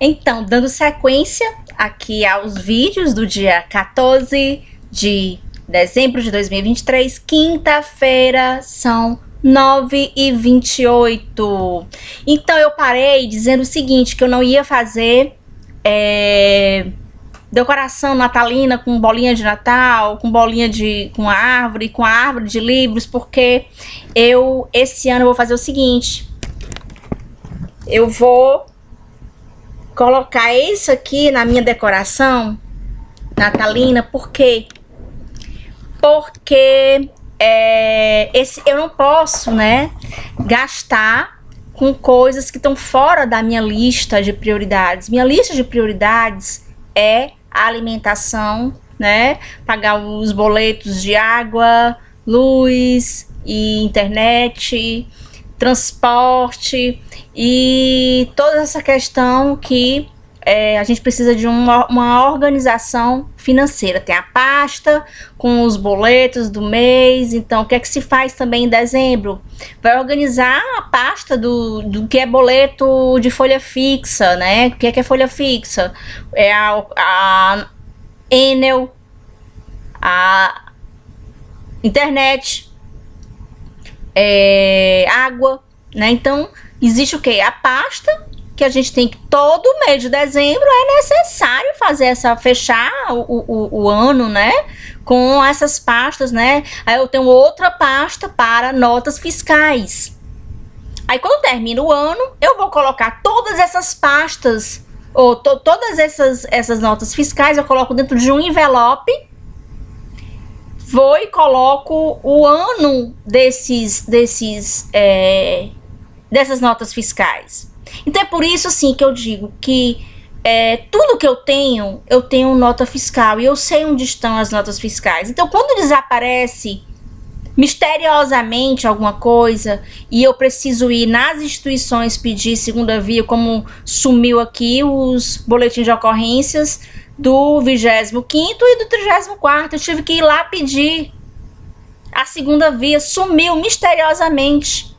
Então, dando sequência aqui aos vídeos do dia 14 de dezembro de 2023, quinta-feira, são 9h28. Então, eu parei dizendo o seguinte, que eu não ia fazer decoração natalina com bolinha de Natal, com bolinha com a árvore de livros, porque esse ano eu vou fazer o seguinte, eu vou colocar isso aqui na minha decoração natalina. Por quê? Porque eu não posso, né, gastar com coisas que estão fora da minha lista de prioridades. Minha lista de prioridades é a alimentação, né, pagar os boletos de água, luz e internet, transporte e toda essa questão que a gente precisa de uma organização financeira. Tem a pasta com os boletos do mês. Então, o que é que se faz também em dezembro? Vai organizar a pasta do que é boleto de folha fixa, né? O que é folha fixa? É a Enel, a internet, água, né? Então, existe o que? A pasta que a gente tem que todo mês de dezembro é necessário fazer fechar o ano, né, com essas pastas, né. Aí eu tenho outra pasta para notas fiscais. Aí quando termina o ano, eu vou colocar todas essas pastas, ou todas essas notas fiscais, eu coloco dentro de um envelope, vou e coloco o ano dessas notas fiscais. Então é por isso assim que eu digo que tudo que eu tenho nota fiscal e eu sei onde estão as notas fiscais. Então quando desaparece misteriosamente alguma coisa e eu preciso ir nas instituições pedir segunda via, como sumiu aqui os boletins de ocorrências do 25º e do 34º, eu tive que ir lá pedir a segunda via, sumiu misteriosamente.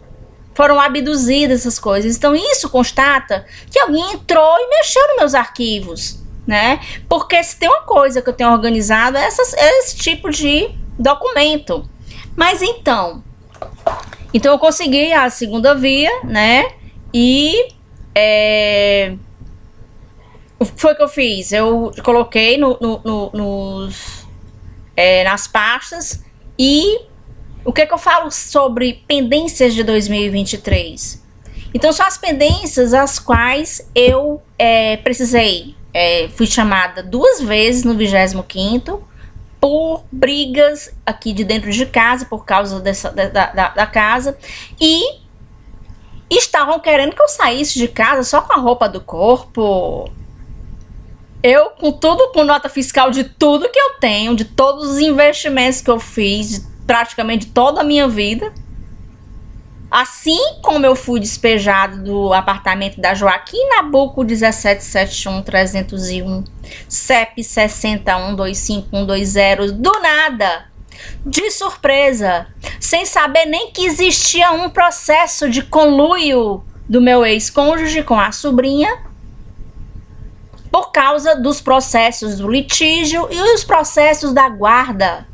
Foram abduzidas essas coisas. Então isso constata que alguém entrou e mexeu nos meus arquivos, né? Porque se tem uma coisa que eu tenho organizado é esse tipo de documento. Mas então eu consegui a segunda via, né? E o que foi que eu fiz? Eu coloquei nas pastas. E o que eu falo sobre pendências de 2023? Então, são as pendências as quais eu precisei. Fui chamada 2 vezes no 25º por brigas aqui de dentro de casa, por causa da casa. E estavam querendo que eu saísse de casa só com a roupa do corpo. Eu, com nota fiscal de tudo que eu tenho, de todos os investimentos que eu fiz, praticamente toda a minha vida. Assim como eu fui despejado do apartamento da Joaquim Nabuco 1771301, CEP 6125120, do nada, de surpresa, sem saber nem que existia um processo de conluio do meu ex-cônjuge com a sobrinha, por causa dos processos do litígio e os processos da guarda,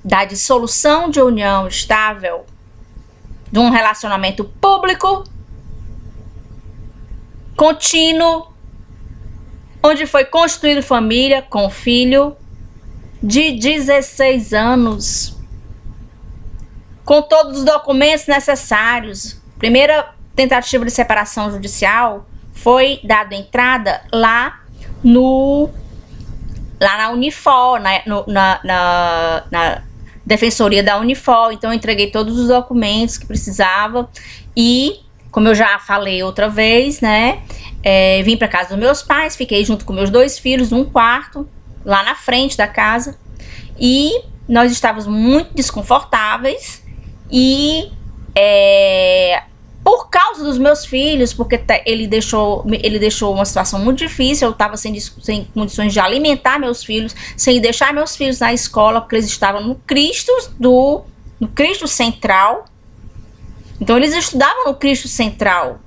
da dissolução de união estável, de um relacionamento público, contínuo, onde foi constituído família com filho de 16 anos, com todos os documentos necessários. Primeira tentativa de separação judicial foi dada entrada lá na Unifor, na Defensoria da Unifor. Então eu entreguei todos os documentos que precisava e, como eu já falei outra vez, né, vim para casa dos meus pais, fiquei junto com meus 2 filhos num quarto lá na frente da casa e nós estávamos muito desconfortáveis e por causa dos meus filhos, porque ele deixou uma situação muito difícil. Eu estava sem condições de alimentar meus filhos, sem deixar meus filhos na escola, porque eles estavam no Cristo Central. Então eles estudavam no Cristo Central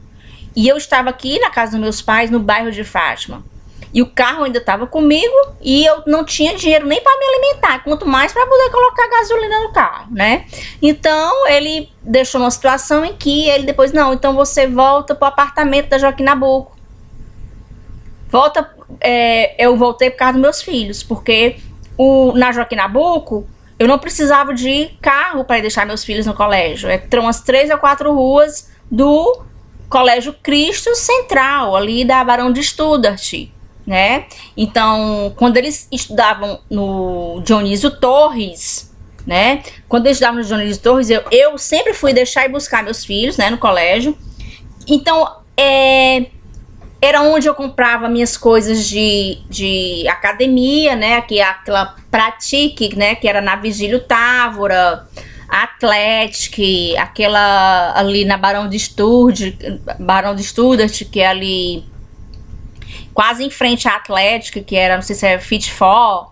E eu estava aqui na casa dos meus pais, no bairro de Fátima. E o carro ainda estava comigo e eu não tinha dinheiro nem para me alimentar, quanto mais para poder colocar gasolina no carro, né? Então ele deixou uma situação em que ele depois, não, então você volta pro apartamento da Joaquim Nabuco. Eu voltei por causa dos meus filhos, porque na Joaquim Nabuco eu não precisava de carro para deixar meus filhos no colégio. Eram umas 3 ou 4 ruas do Colégio Cristo Central, ali da Barão de Studart, né? Então, quando eles estudavam no Dionísio Torres, né? Quando eles estudavam no Dionísio Torres, eu sempre fui deixar e buscar meus filhos, né, no colégio. Então, era onde eu comprava minhas coisas de academia, né? Aquela Pratique, né? Que era na Vigílio Távora, Atlético, aquela ali na Barão de Studart, que é ali quase em frente à Atlética, que era, não sei se é Fit For,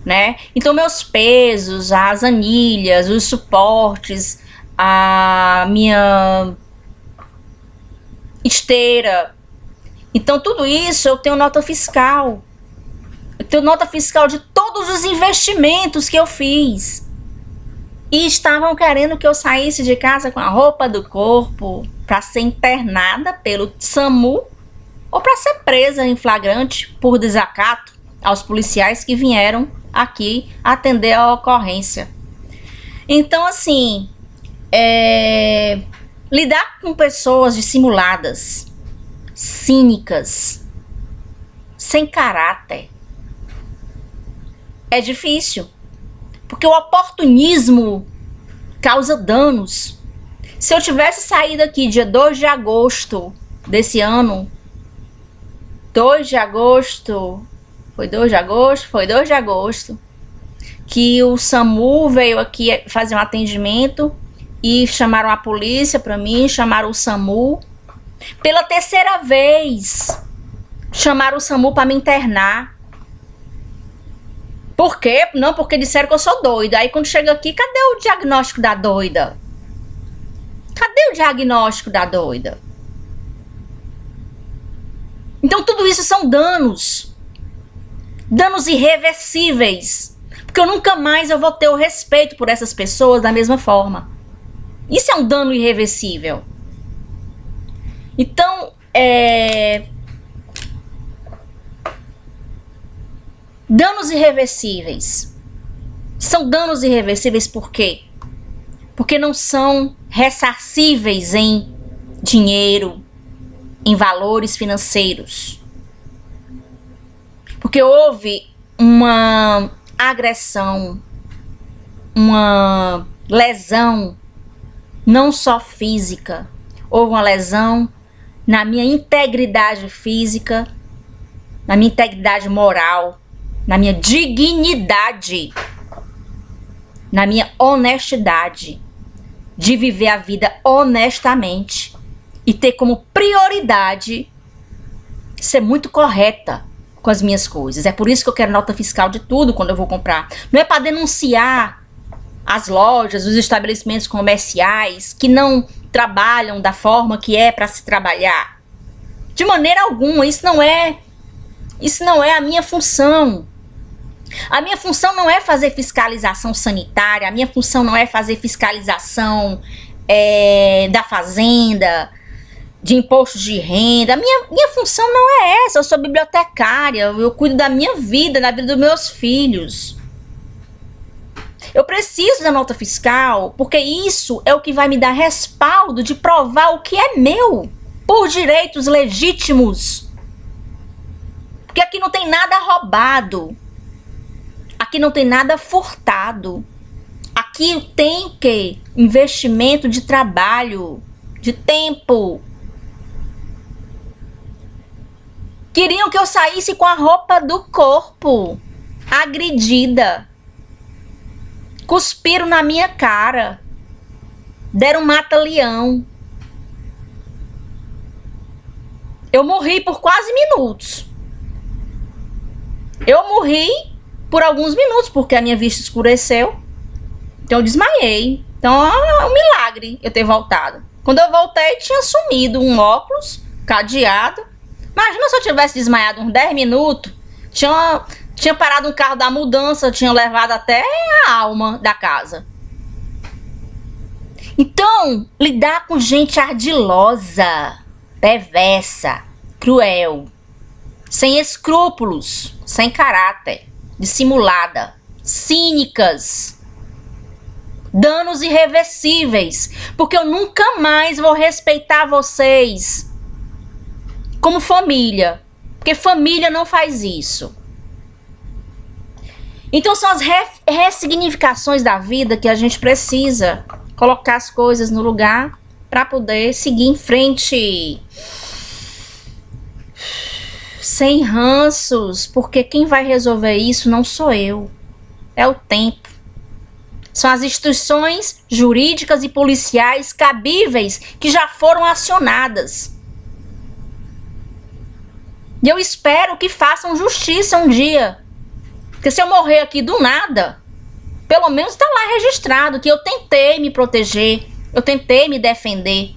né? Então, meus pesos, as anilhas, os suportes, a minha esteira. Então, tudo isso eu tenho nota fiscal. Eu tenho nota fiscal de todos os investimentos que eu fiz. E estavam querendo que eu saísse de casa com a roupa do corpo para ser internada pelo SAMU ou para ser presa em flagrante por desacato aos policiais que vieram aqui atender a ocorrência. Então, assim, lidar com pessoas dissimuladas, cínicas, sem caráter, é difícil, porque o oportunismo causa danos. Se eu tivesse saído aqui dia 2 de agosto desse ano, 2 de agosto, foi 2 de agosto? Foi 2 de agosto, que o SAMU veio aqui fazer um atendimento e chamaram a polícia para mim, chamaram o SAMU. Pela 3ª vez, chamaram o SAMU para me internar. Por quê? Não, porque disseram que eu sou doida. Aí quando chega aqui, cadê o diagnóstico da doida? Cadê o diagnóstico da doida? Então tudo isso são danos. Danos irreversíveis. Porque eu nunca mais vou ter o respeito por essas pessoas da mesma forma. Isso é um dano irreversível. Então, danos irreversíveis. São danos irreversíveis por quê? Porque não são ressarcíveis em dinheiro, em valores financeiros. Porque houve uma agressão, uma lesão, não só física, houve uma lesão na minha integridade física, na minha integridade moral, na minha dignidade, na minha honestidade de viver a vida honestamente e ter como prioridade ser muito correta com as minhas coisas. É por isso que eu quero nota fiscal de tudo quando eu vou comprar. Não é para denunciar as lojas, os estabelecimentos comerciais que não trabalham da forma que é para se trabalhar. De maneira alguma, isso não é a minha função. A minha função não é fazer fiscalização sanitária, a minha função não é fazer fiscalização da fazenda, de imposto de renda. A minha função não é essa. Eu sou bibliotecária, eu cuido da minha vida, da vida dos meus filhos. Eu preciso da nota fiscal, porque isso é o que vai me dar respaldo de provar o que é meu, por direitos legítimos. Porque aqui não tem nada roubado. Aqui não tem nada furtado. Aqui tem o quê? Investimento de trabalho, de tempo. Queriam que eu saísse com a roupa do corpo, agredida. Cuspiram na minha cara. Deram mata-leão. Eu morri por quase minutos. Eu morri por alguns minutos, porque a minha vista escureceu. Então eu desmaiei. Então é um milagre eu ter voltado. Quando eu voltei, tinha sumido um óculos, cadeado. Imagina se eu tivesse desmaiado uns 10 minutos, tinha parado um carro da mudança, tinha levado até a alma da casa. Então, lidar com gente ardilosa, perversa, cruel, sem escrúpulos, sem caráter, dissimulada, cínicas, danos irreversíveis, porque eu nunca mais vou respeitar vocês como família, porque família não faz isso. Então são as ressignificações da vida que a gente precisa colocar as coisas no lugar para poder seguir em frente sem ranços, porque quem vai resolver isso não sou eu, é o tempo. São as instituições jurídicas e policiais cabíveis que já foram acionadas. E eu espero que façam justiça um dia. Porque se eu morrer aqui do nada, pelo menos está lá registrado que eu tentei me proteger, eu tentei me defender.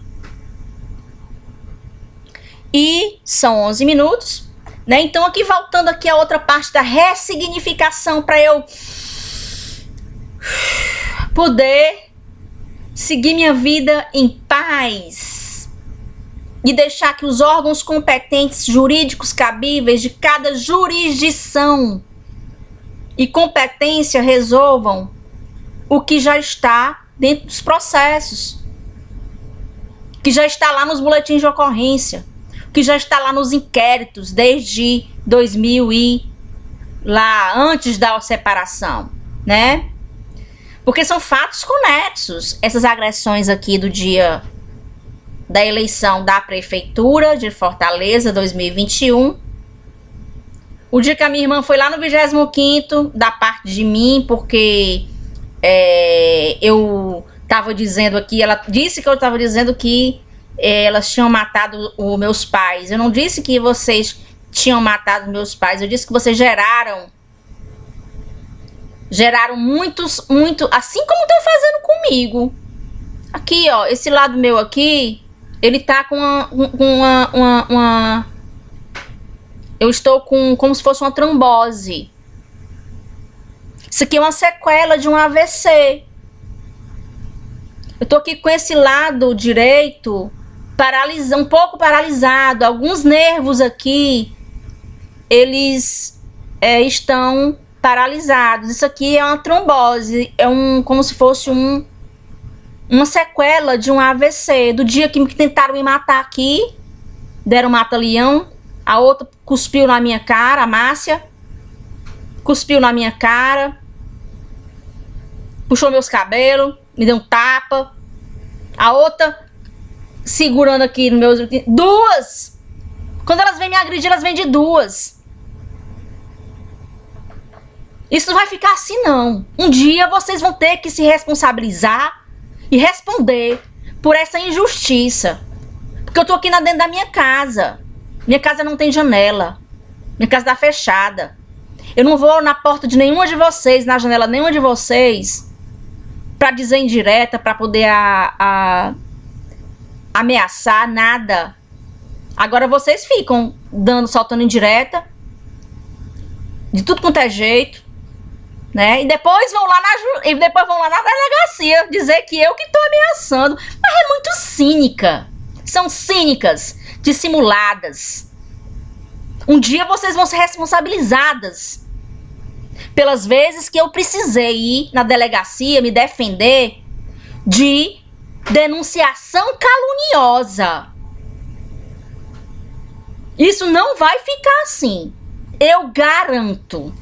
E são 11 minutos, né? Então aqui voltando aqui a outra parte da ressignificação para eu poder seguir minha vida em paz e deixar que os órgãos competentes jurídicos cabíveis de cada jurisdição e competência resolvam o que já está dentro dos processos, que já está lá nos boletins de ocorrência, que já está lá nos inquéritos desde 2000 e lá antes da separação, né? Porque são fatos conexos essas agressões aqui do dia da eleição da Prefeitura de Fortaleza 2021. O dia que a minha irmã foi lá no 25º da parte de mim, porque eu tava dizendo aqui, ela disse que eu tava dizendo que elas tinham matado os meus pais. Eu não disse que vocês tinham matado meus pais, eu disse que vocês geraram muito, assim como estão fazendo comigo. Aqui, ó, esse lado meu aqui, ele tá com eu estou com como se fosse uma trombose. Isso aqui é uma sequela de um AVC. Eu tô aqui com esse lado direito um pouco paralisado. Alguns nervos aqui, eles estão paralisados. Isso aqui é uma trombose, como se fosse uma sequela de um AVC, do dia que tentaram me matar aqui, deram mata-leão, a outra cuspiu na minha cara, a Márcia, cuspiu na minha cara, puxou meus cabelos, me deu um tapa, a outra segurando aqui no meu... Duas! Quando elas vêm me agredir, elas vêm de duas. Isso não vai ficar assim, não. Um dia vocês vão ter que se responsabilizar e responder por essa injustiça. Porque eu tô aqui dentro da minha casa. Minha casa não tem janela. Minha casa tá fechada. Eu não vou na porta de nenhuma de vocês, na janela de nenhuma de vocês, pra dizer indireta, pra poder ameaçar, nada. Agora vocês ficam soltando indireta de tudo quanto é jeito, né? E depois vão lá na delegacia dizer que eu que tô ameaçando. Mas é muito cínica. São cínicas, dissimuladas. Um dia vocês vão ser responsabilizadas pelas vezes que eu precisei ir na delegacia me defender de denunciação caluniosa. Isso não vai ficar assim. Eu garanto.